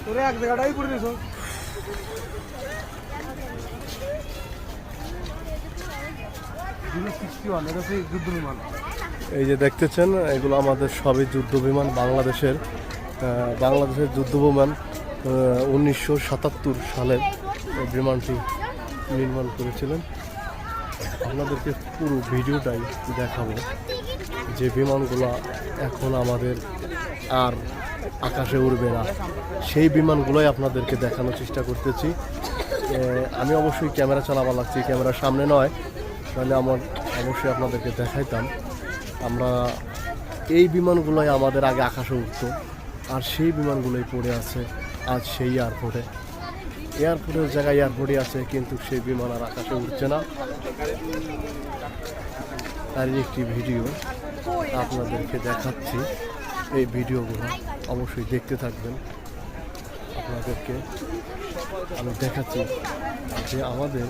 তোরে এক জায়গাটাই করে দিস। এই যে দেখতেছেন এগুলো আমাদের সবই যুদ্ধ বিমান বাংলাদেশের যুদ্ধ বিমান 1977 সালের বিমানটি নির্মাণ করেছিলেন। আপনাদেরকে পুরো ভিডিওটাই দেখাবো যে বিমানগুলো এখন আমাদের আর আকাশে উড়বে না, সেই বিমানগুলোই আপনাদেরকে দেখানোর চেষ্টা করতেছি। আমি অবশ্যই ক্যামেরা চালাবার লাগছি, ক্যামেরার সামনে নয়, তাহলে আমার অবশ্যই আপনাদেরকে দেখাইতাম। আমরা এই বিমানগুলোই আমাদের আগে আকাশে উঠতো, আর সেই বিমানগুলোই পড়ে আছে আজ সেই এয়ারপোর্টের জায়গায় এয়ারপোর্টই আছে, কিন্তু সেই বিমান আর আকাশে উঠছে না। তার একটি ভিডিও আপনাদেরকে দেখাচ্ছি, এই ভিডিওগুলো অবশ্যই দেখতে থাকবেন। আপনাদেরকে আমি দেখাচ্ছি যে আমাদের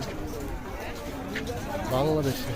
বাংলাদেশে